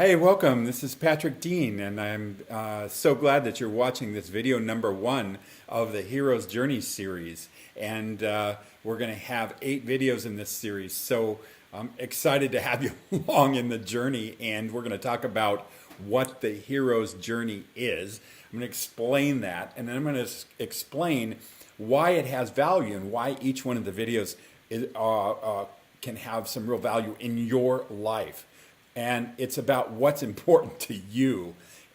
Hey, welcome. This is Patrick Dean, and I'm so glad that you're watching this video number one of the Hero's Journey series. And we're going to have 8 videos in this series. So I'm excited to have you along in the journey, and we're going to talk about what the hero's journey is. I'm going to explain that, and then I'm going to explain why it has value and why each one of the videos can have some real value in your life. And it's about what's important to you,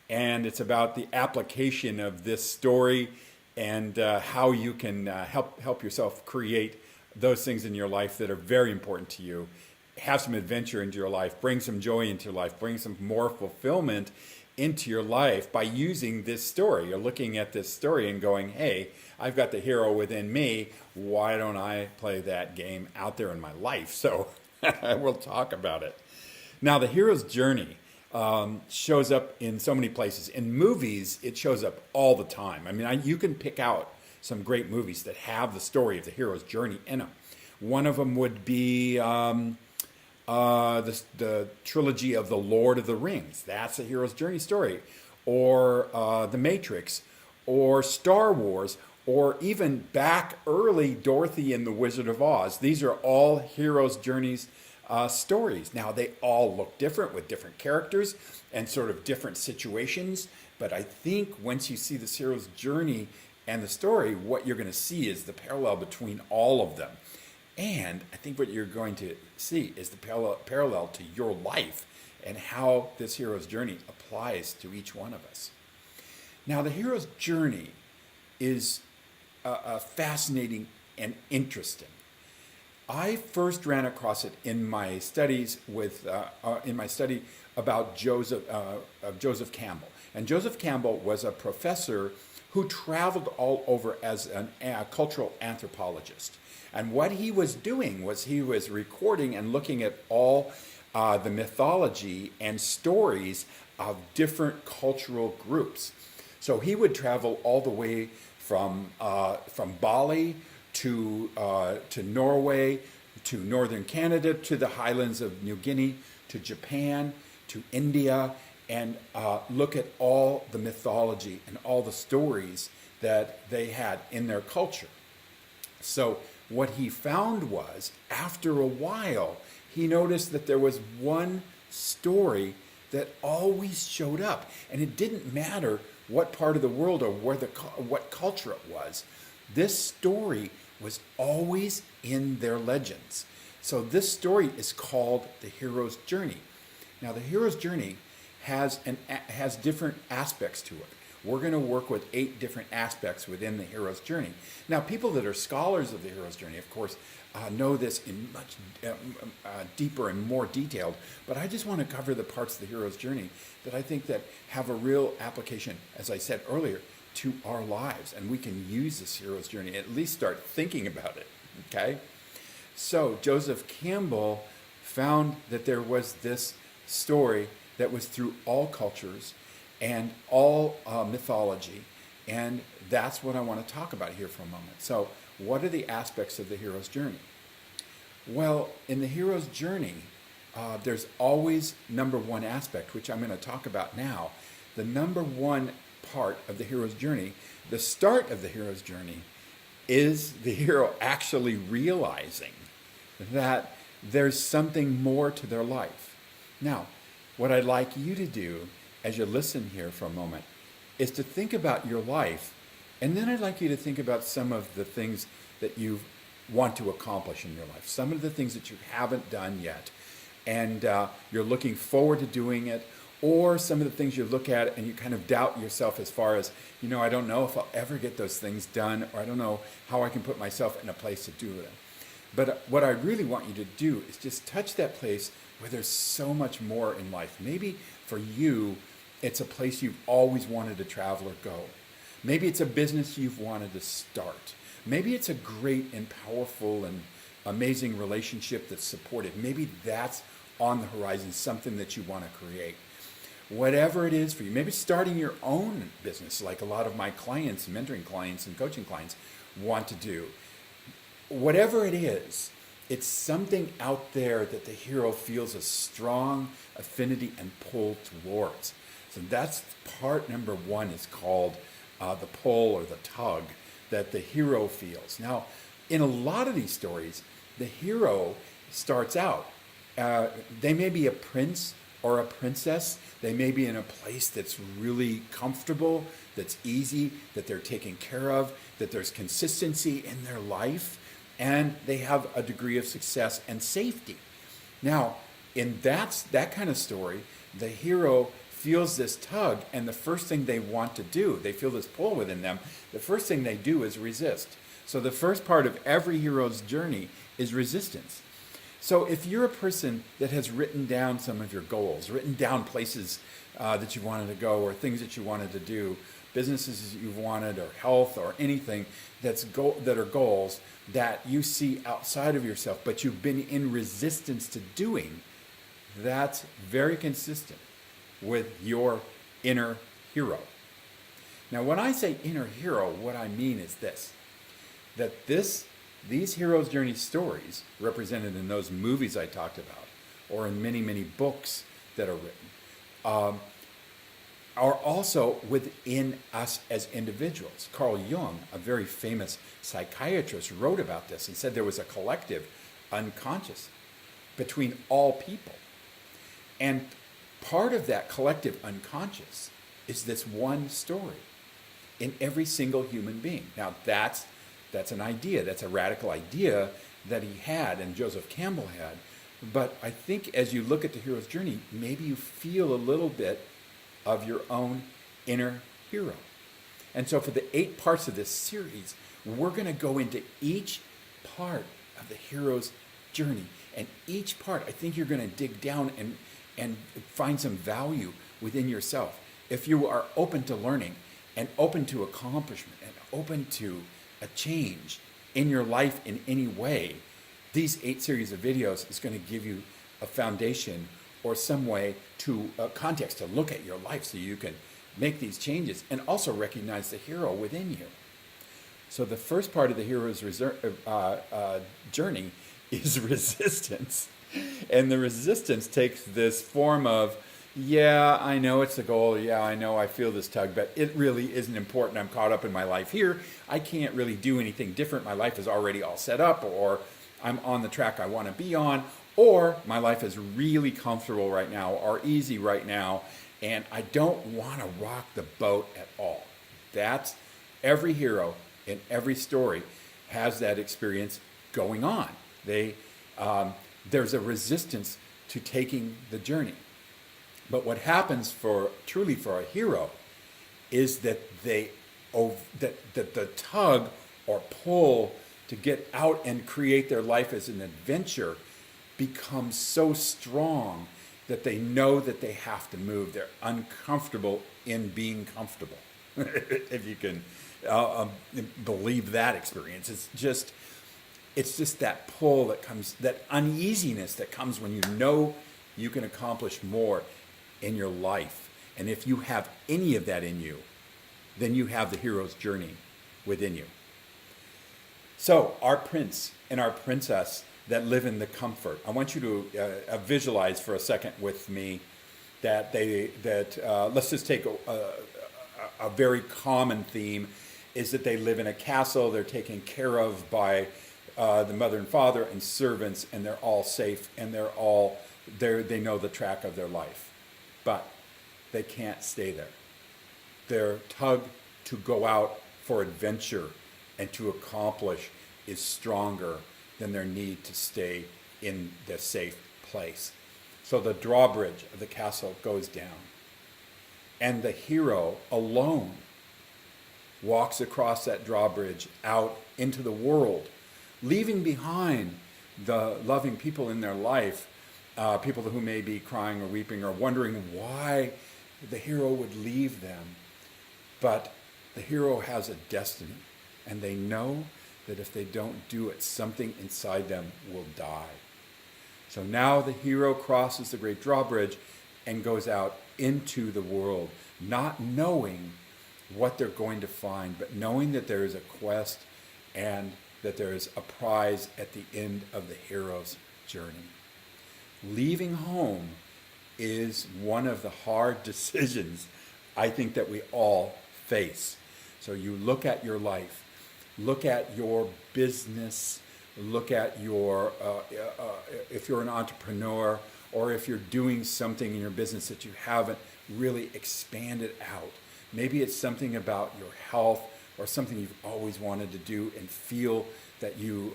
and it's about the application of this story and how you can help yourself create those things in your life that are very important to you. Have some adventure into your life, bring some joy into your life, bring some more fulfillment into your life by using this story. You're looking at this story and going, hey, I've got the hero within me. Why don't I play that game out there in my life? So we'll talk about it. Now, the hero's journey shows up in so many places. In movies, it shows up all the time. I mean, you can pick out some great movies that have the story of the hero's journey in them. One of them would be the trilogy of The Lord of the Rings. That's a hero's journey story. Or The Matrix, or Star Wars, or even back early Dorothy and the Wizard of Oz. These are all hero's journeys stories. Now, they all look different with different characters and sort of different situations. But I think once you see this hero's journey and the story, what you're going to see is the parallel between all of them. And I think what you're going to see is the parallel to your life and how this hero's journey applies to each one of us. Now, the hero's journey is fascinating and interesting. I first ran across it in my studies in my study about Joseph Campbell. And Joseph Campbell was a professor who traveled all over as a cultural anthropologist. And what he was doing was he was recording and looking at all the mythology and stories of different cultural groups. So he would travel all the way from Bali to Norway, to northern Canada, to the highlands of New Guinea, to Japan, to India, and look at all the mythology and all the stories that they had in their culture. So what he found was, after a while, he noticed that there was one story that always showed up. And it didn't matter what part of the world or what culture it was. This story was always in their legends. So this story is called the hero's journey. Now, the hero's journey has different aspects to it. We're going to work with 8 different aspects within the hero's journey. Now, people that are scholars of the hero's journey, of course, know this in much deeper and more detailed, but I just want to cover the parts of the hero's journey that I think that have a real application, as I said earlier, to our lives, and we can use this hero's journey, at least start thinking about it, okay? So Joseph Campbell found that there was this story that was through all cultures and all mythology, and that's what I want to talk about here for a moment. So what are the aspects of the hero's journey? Well, in the hero's journey, there's always number one aspect, which I'm going to talk about now. The number one part of the hero's journey, the start of the hero's journey, is the hero actually realizing that there's something more to their life. Now, what I'd like you to do as you listen here for a moment is to think about your life, and then I'd like you to think about some of the things that you want to accomplish in your life, some of the things that you haven't done yet, and you're looking forward to doing it, or some of the things you look at and you kind of doubt yourself as far as, I don't know if I'll ever get those things done, or I don't know how I can put myself in a place to do it. But what I really want you to do is just touch that place where there's so much more in life. Maybe for you, it's a place you've always wanted to travel or go. Maybe it's a business you've wanted to start. Maybe it's a great and powerful and amazing relationship that's supportive. Maybe that's on the horizon, something that you want to create. Whatever it is for you, maybe starting your own business, like a lot of my clients, mentoring clients and coaching clients want to do. Whatever it is, It's something out there that the hero feels a strong affinity and pull towards. So that's part number one, is called the pull or the tug that the hero feels. Now, in a lot of these stories, the hero starts out. They may be a prince or a princess. They may be in a place that's really comfortable, that's easy, that they're taken care of, that there's consistency in their life, and they have a degree of success and safety. Now, in that kind of story, the hero feels this tug, and the first thing they want to do, they feel this pull within them, the first thing they do is resist. So the first part of every hero's journey is resistance. So if you're a person that has written down some of your goals, written down places that you wanted to go, or things that you wanted to do, businesses that you've wanted, or health, or anything that are goals that you see outside of yourself, but you've been in resistance to doing, that's very consistent with your inner hero. Now, when I say inner hero, what I mean is this, that these hero's journey stories, represented in those movies I talked about, or in many, many books that are written, are also within us as individuals. Carl Jung, a very famous psychiatrist, wrote about this. He said there was a collective unconscious between all people. And part of that collective unconscious is this one story in every single human being. Now, that's an idea. That's a radical idea that he had and Joseph Campbell had. But I think as you look at the hero's journey, maybe you feel a little bit of your own inner hero. And so for the 8 parts of this series, we're going to go into each part of the hero's journey. And each part, I think you're going to dig down and find some value within yourself. If you are open to learning and open to accomplishment and open to a change in your life in any way, these 8 series of videos is going to give you a foundation or some way to context to look at your life so you can make these changes and also recognize the hero within you. So the first part of the hero's journey is resistance. And the resistance takes this form of, yeah, I know it's the goal. Yeah, I know I feel this tug, but it really isn't important. I'm caught up in my life here. I can't really do anything different. My life is already all set up, or I'm on the track I want to be on, or my life is really comfortable right now or easy right now, and I don't want to rock the boat at all. That's every hero in every story has that experience going on. There's a resistance to taking the journey. But what happens truly for a hero is that the tug or pull to get out and create their life as an adventure becomes so strong that they know that they have to move. They're uncomfortable in being comfortable, if you can believe that experience. It's just that pull that comes, that uneasiness that comes when you know you can accomplish more in your life. And if you have any of that in you, then you have the hero's journey within you. So our prince and our princess that live in the comfort, I want you to visualize for a second with me that let's just take a very common theme, is that they live in a castle. They're taken care of by the mother and father and servants, and they're all safe, and they know the track of their life. But they can't stay there. Their tug to go out for adventure and to accomplish is stronger than their need to stay in the safe place. So the drawbridge of the castle goes down, and the hero alone walks across that drawbridge out into the world, leaving behind the loving people in their life, people who may be crying or weeping or wondering why the hero would leave them. But the hero has a destiny, and they know that if they don't do it, something inside them will die. So now the hero crosses the great drawbridge and goes out into the world, not knowing what they're going to find, but knowing that there is a quest and that there is a prize at the end of the hero's journey. Leaving home is one of the hard decisions I think that we all face. So you look at your life, look at your business, look at your, if you're an entrepreneur, or if you're doing something in your business that you haven't really expanded out. Maybe it's something about your health or something you've always wanted to do and feel that you,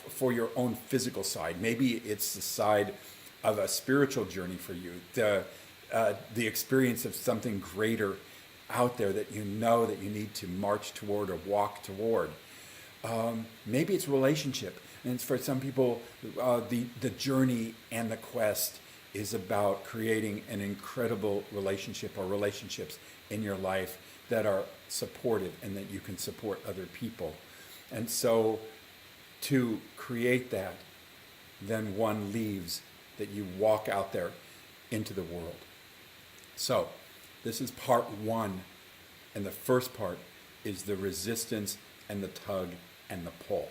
for your own physical side. Maybe it's the side of a spiritual journey for you, the experience of something greater out there that you know that you need to march toward or walk toward. Maybe it's relationship. And for some people, the journey and the quest is about creating an incredible relationship or relationships in your life that are supportive and that you can support other people. And so to create that, then one leaves, that you walk out there into the world. So this is part one. And the first part is the resistance and the tug and the pull.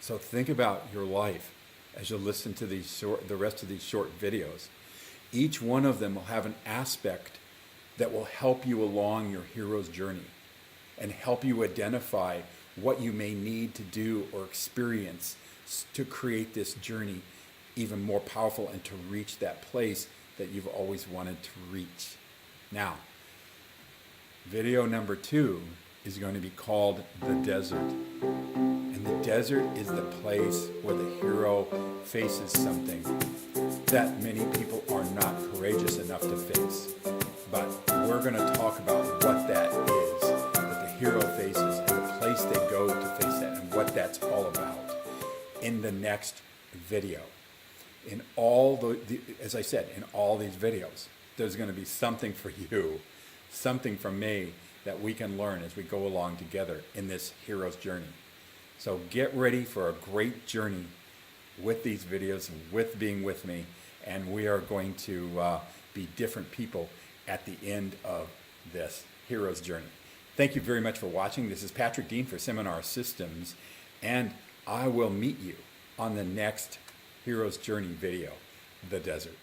So think about your life as you listen to the rest of these short videos. Each one of them will have an aspect that will help you along your hero's journey and help you identify what you may need to do or experience to create this journey even more powerful and to reach that place that you've always wanted to reach. Now, video number 2 is going to be called The Desert. And the desert is the place where the hero faces something that many people are not courageous enough to face. But we're going to talk about what that is, that the hero faces, and the place they go to face that, and what that's all about in the next video. In all as I said, in all these videos, there's going to be something for you, something from me that we can learn as we go along together in this hero's journey. So get ready for a great journey with these videos, with being with me, and we are going to be different people at the end of this hero's journey. Thank you very much for watching. This is Patrick Dean for Seminar Systems, and I will meet you on the next hero's journey video, The Desert.